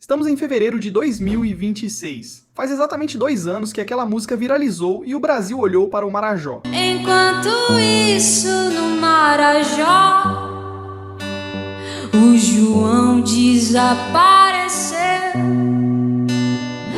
Estamos em fevereiro de 2026. Faz exatamente 2 anos que aquela música viralizou e o Brasil olhou para o Marajó. Enquanto isso, no Marajó, o João desapareceu.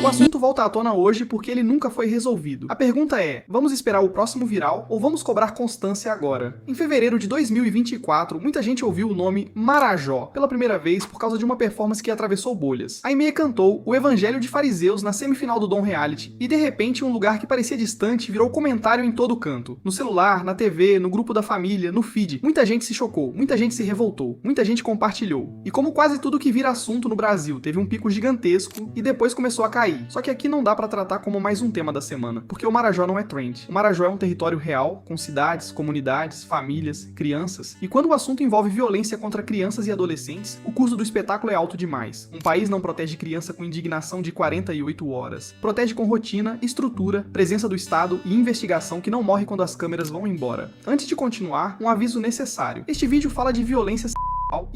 O assunto volta à tona hoje porque ele nunca foi resolvido. A pergunta é, vamos esperar o próximo viral ou vamos cobrar constância agora? Em fevereiro de 2024, muita gente ouviu o nome Marajó pela primeira vez por causa de uma performance que atravessou bolhas. A Aimee cantou o Evangelho de Fariseus na semifinal do Dom Reality e de repente um lugar que parecia distante virou comentário em todo canto. No celular, na TV, no grupo da família, no feed. Muita gente se chocou, muita gente se revoltou, muita gente compartilhou. E como quase tudo que vira assunto no Brasil teve um pico gigantesco e depois começou a cair. Só que aqui não dá pra tratar como mais um tema da semana, porque o Marajó não é trend. O Marajó é um território real, com cidades, comunidades, famílias, crianças, e quando o assunto envolve violência contra crianças e adolescentes, o custo do espetáculo é alto demais. Um país não protege criança com indignação de 48 horas. Protege com rotina, estrutura, presença do Estado e investigação que não morre quando as câmeras vão embora. Antes de continuar, um aviso necessário. Este vídeo fala de violência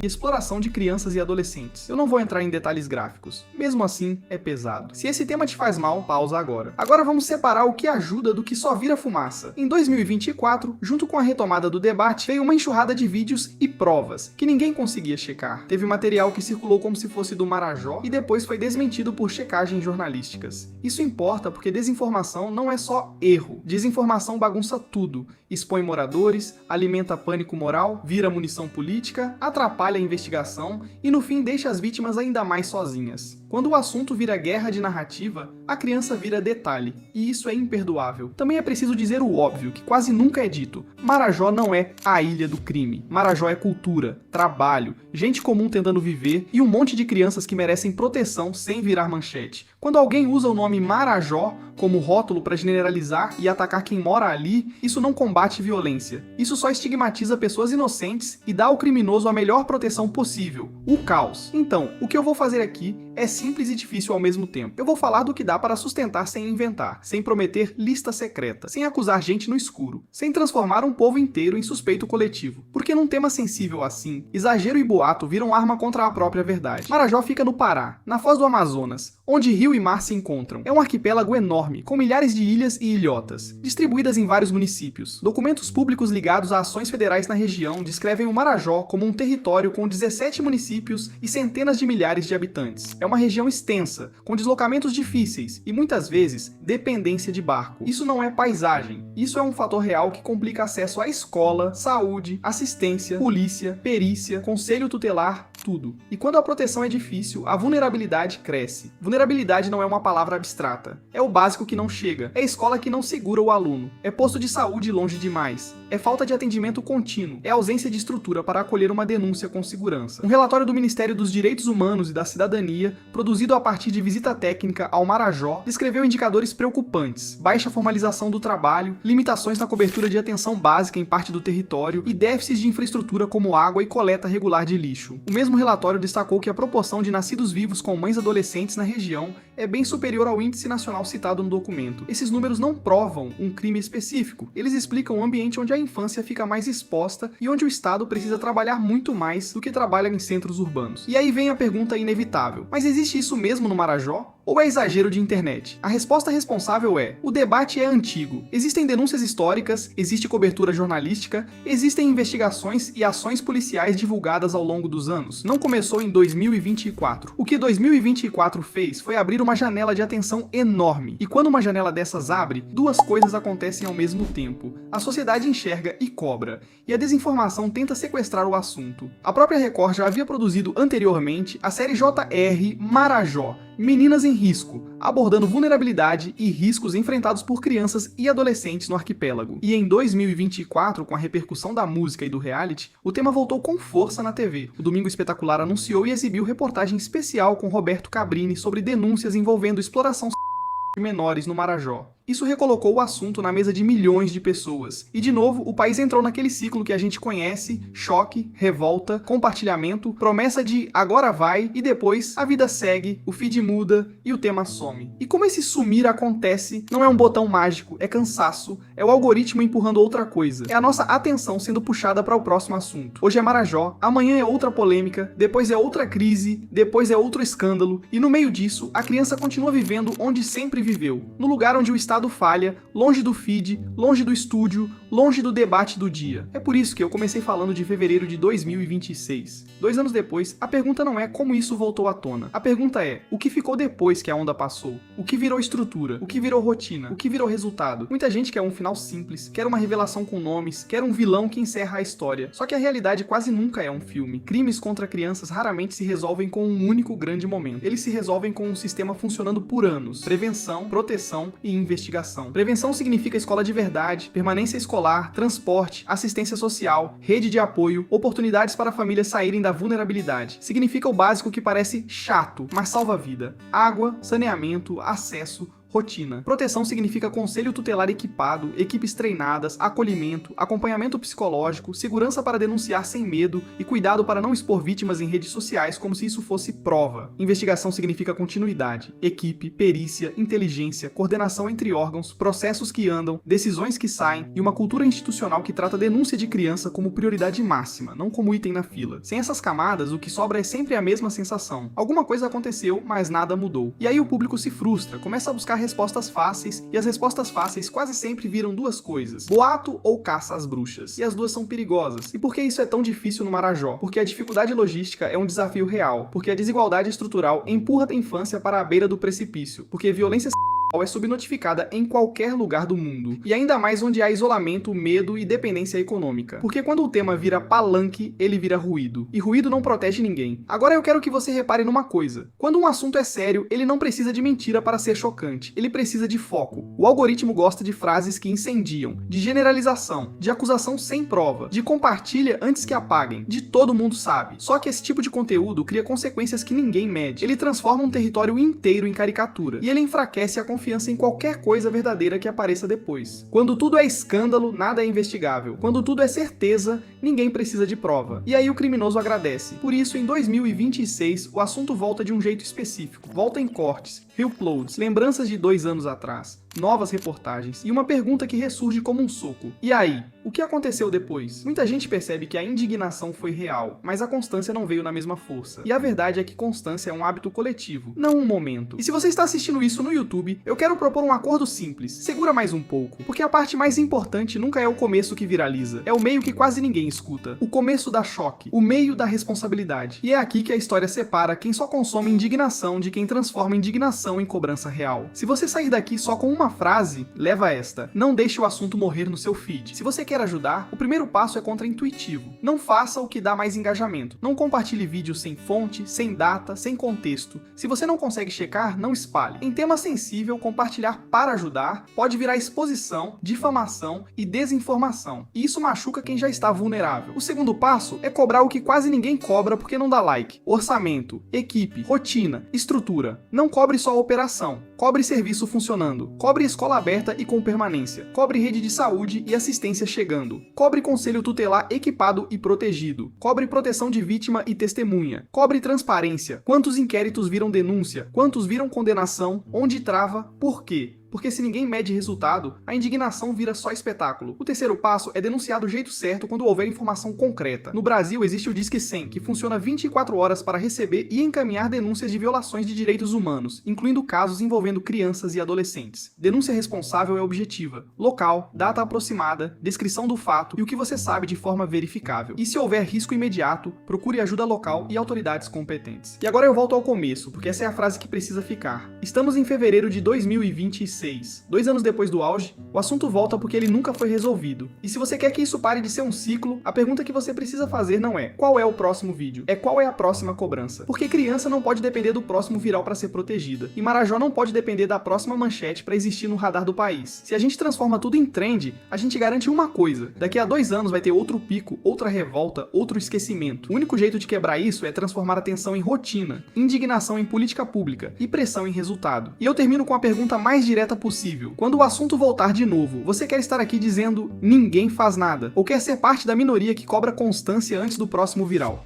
e exploração de crianças e adolescentes. Eu não vou entrar em detalhes gráficos. Mesmo assim, é pesado. Se esse tema te faz mal, pausa agora. Agora vamos separar o que ajuda do que só vira fumaça. Em 2024, junto com a retomada do debate, veio uma enxurrada de vídeos e provas, que ninguém conseguia checar. Teve material que circulou como se fosse do Marajó e depois foi desmentido por checagens jornalísticas. Isso importa porque desinformação não é só erro. Desinformação bagunça tudo. Expõe moradores, alimenta pânico moral, vira munição política, atrapalha a investigação e no fim deixa as vítimas ainda mais sozinhas. Quando o assunto vira guerra de narrativa, a criança vira detalhe, e isso é imperdoável. Também é preciso dizer o óbvio, que quase nunca é dito. Marajó não é a ilha do crime. Marajó é cultura, trabalho, gente comum tentando viver e um monte de crianças que merecem proteção sem virar manchete. Quando alguém usa o nome Marajó como rótulo para generalizar e atacar quem mora ali, isso não combate violência. Isso só estigmatiza pessoas inocentes e dá ao criminoso a melhor proteção possível, o caos. Então, o que eu vou fazer aqui é simples e difícil ao mesmo tempo. Eu vou falar do que dá para sustentar sem inventar, sem prometer lista secreta, sem acusar gente no escuro, sem transformar um povo inteiro em suspeito coletivo. Porque num tema sensível assim, exagero e boato viram arma contra a própria verdade. Marajó fica no Pará, na foz do Amazonas, onde rio e mar se encontram. É um arquipélago enorme, com milhares de ilhas e ilhotas, distribuídas em vários municípios. Documentos públicos ligados a ações federais na região descrevem o Marajó como um território com 17 municípios e centenas de milhares de habitantes. É uma região extensa, com deslocamentos difíceis e muitas vezes dependência de barco. Isso não é paisagem, isso é um fator real que complica acesso à escola, saúde, assistência, polícia, perícia, conselho tutelar, tudo. E quando a proteção é difícil, a vulnerabilidade cresce. Vulnerabilidade não é uma palavra abstrata. É o básico que não chega. É a escola que não segura o aluno. É posto de saúde longe demais. É falta de atendimento contínuo. É ausência de estrutura para acolher uma denúncia com segurança. Um relatório do Ministério dos Direitos Humanos e da Cidadania, produzido a partir de visita técnica ao Marajó, descreveu indicadores preocupantes. Baixa formalização do trabalho, limitações na cobertura de atenção básica em parte do território e déficits de infraestrutura como água e coleta regular de lixo. O mesmo relatório destacou que a proporção de nascidos vivos com mães adolescentes na região é bem superior ao índice nacional citado no documento. Esses números não provam um crime específico, eles explicam um ambiente onde a infância fica mais exposta e onde o Estado precisa trabalhar muito mais do que trabalha em centros urbanos. E aí vem a pergunta inevitável, mas existe isso mesmo no Marajó? Ou é exagero de internet? A resposta responsável é: o debate é antigo. Existem denúncias históricas, existe cobertura jornalística, existem investigações e ações policiais divulgadas ao longo dos anos. Não começou em 2024. O que 2024 fez foi abrir uma janela de atenção enorme. E quando uma janela dessas abre, duas coisas acontecem ao mesmo tempo. A sociedade enxerga e cobra, e a desinformação tenta sequestrar o assunto. A própria Record já havia produzido anteriormente a série JR Marajó, Meninas em Risco, abordando vulnerabilidade e riscos enfrentados por crianças e adolescentes no arquipélago. E em 2024, com a repercussão da música e do reality, o tema voltou com força na TV. O Domingo Espetacular anunciou e exibiu reportagem especial com Roberto Cabrini sobre denúncias envolvendo exploração de menores no Marajó. Isso recolocou o assunto na mesa de milhões de pessoas. E de novo, o país entrou naquele ciclo que a gente conhece: choque, revolta, compartilhamento, promessa de agora vai, e depois a vida segue, o feed muda e o tema some. E como esse sumir acontece, não é um botão mágico, é cansaço, é o algoritmo empurrando outra coisa. É a nossa atenção sendo puxada para o próximo assunto. Hoje é Marajó, amanhã é outra polêmica, depois é outra crise, depois é outro escândalo, e no meio disso, a criança continua vivendo onde sempre viveu, no lugar onde o Estado falha, longe do feed, longe do estúdio, longe do debate do dia. É por isso que eu comecei falando de fevereiro de 2026. 2 anos depois, a pergunta não é como isso voltou à tona. A pergunta é, o que ficou depois que a onda passou? O que virou estrutura? O que virou rotina? O que virou resultado? Muita gente quer um final simples, quer uma revelação com nomes, quer um vilão que encerra a história. Só que a realidade quase nunca é um filme. Crimes contra crianças raramente se resolvem com um único grande momento. Eles se resolvem com um sistema funcionando por anos. Prevenção, proteção e investigação. Prevenção significa escola de verdade, permanência escolar, transporte, assistência social, rede de apoio, oportunidades para famílias saírem da vulnerabilidade. Significa o básico que parece chato, mas salva a vida. Água, saneamento, acesso, rotina. Proteção significa conselho tutelar equipado, equipes treinadas, acolhimento, acompanhamento psicológico, segurança para denunciar sem medo e cuidado para não expor vítimas em redes sociais como se isso fosse prova. Investigação significa continuidade, equipe, perícia, inteligência, coordenação entre órgãos, processos que andam, decisões que saem e uma cultura institucional que trata a denúncia de criança como prioridade máxima, não como item na fila. Sem essas camadas, o que sobra é sempre a mesma sensação. Alguma coisa aconteceu, mas nada mudou. E aí o público se frustra, começa a buscar respostas fáceis, e as respostas fáceis quase sempre viram duas coisas: boato ou caça às bruxas. E as duas são perigosas. E por que isso é tão difícil no Marajó? Porque a dificuldade logística é um desafio real, porque a desigualdade estrutural empurra a infância para a beira do precipício, porque violência é subnotificada em qualquer lugar do mundo, e ainda mais onde há isolamento, medo e dependência econômica. Porque quando o tema vira palanque, ele vira ruído, e ruído não protege ninguém. Agora eu quero que você repare numa coisa: quando um assunto é sério, ele não precisa de mentira para ser chocante, ele precisa de foco. O algoritmo gosta de frases que incendiam, de generalização, de acusação sem prova, de compartilha antes que apaguem, de todo mundo sabe. Só que esse tipo de conteúdo cria consequências que ninguém mede. Ele transforma um território inteiro em caricatura, e ele enfraquece a confiança em qualquer coisa verdadeira que apareça depois. Quando tudo é escândalo, nada é investigável. Quando tudo é certeza, ninguém precisa de prova. E aí o criminoso agradece. Por isso, em 2026, o assunto volta de um jeito específico. Volta em cortes, reuploads, lembranças de 2 anos atrás, novas reportagens e uma pergunta que ressurge como um soco. E aí? O que aconteceu depois? Muita gente percebe que a indignação foi real, mas a constância não veio na mesma força. E a verdade é que constância é um hábito coletivo, não um momento. E se você está assistindo isso no YouTube, eu quero propor um acordo simples. Segura mais um pouco, porque a parte mais importante nunca é o começo que viraliza, é o meio que quase ninguém escuta. O começo dá choque, o meio da responsabilidade. E é aqui que a história separa quem só consome indignação de quem transforma indignação em cobrança real. Se você sair daqui só com uma frase, leva esta: não deixe o assunto morrer no seu feed. Se você quer ajudar, o primeiro passo é contraintuitivo. Não faça o que dá mais engajamento. Não compartilhe vídeos sem fonte, sem data, sem contexto. Se você não consegue checar, não espalhe. Em tema sensível, compartilhar para ajudar pode virar exposição, difamação e desinformação. E isso machuca quem já está vulnerável. O segundo passo é cobrar o que quase ninguém cobra porque não dá like: orçamento, equipe, rotina, estrutura. Não cobre só a operação. Cobre serviço funcionando. Cobre escola aberta e com permanência. Cobre rede de saúde e assistência chegando. Cobre conselho tutelar equipado e protegido. Cobre proteção de vítima e testemunha. Cobre transparência. Quantos inquéritos viram denúncia? Quantos viram condenação? Onde trava? Por quê? Porque se ninguém mede resultado, a indignação vira só espetáculo. O terceiro passo é denunciar do jeito certo quando houver informação concreta. No Brasil existe o Disque 100, que funciona 24 horas para receber e encaminhar denúncias de violações de direitos humanos, incluindo casos envolvendo crianças e adolescentes. Denúncia responsável é objetiva: local, data aproximada, descrição do fato e o que você sabe de forma verificável. E se houver risco imediato, procure ajuda local e autoridades competentes. E agora eu volto ao começo, porque essa é a frase que precisa ficar. Estamos em fevereiro de 2026. 2 anos depois do auge, o assunto volta porque ele nunca foi resolvido. E se você quer que isso pare de ser um ciclo, a pergunta que você precisa fazer não é qual é o próximo vídeo, é qual é a próxima cobrança. Porque criança não pode depender do próximo viral para ser protegida, e Marajó não pode depender da próxima manchete para existir no radar do país. Se a gente transforma tudo em trend, a gente garante uma coisa: daqui a 2 anos vai ter outro pico, outra revolta, outro esquecimento. O único jeito de quebrar isso é transformar a tensão em rotina, indignação em política pública e pressão em resultado. E eu termino com a pergunta mais direta direta possível. Quando o assunto voltar de novo, você quer estar aqui dizendo ninguém faz nada, ou quer ser parte da minoria que cobra constância antes do próximo viral?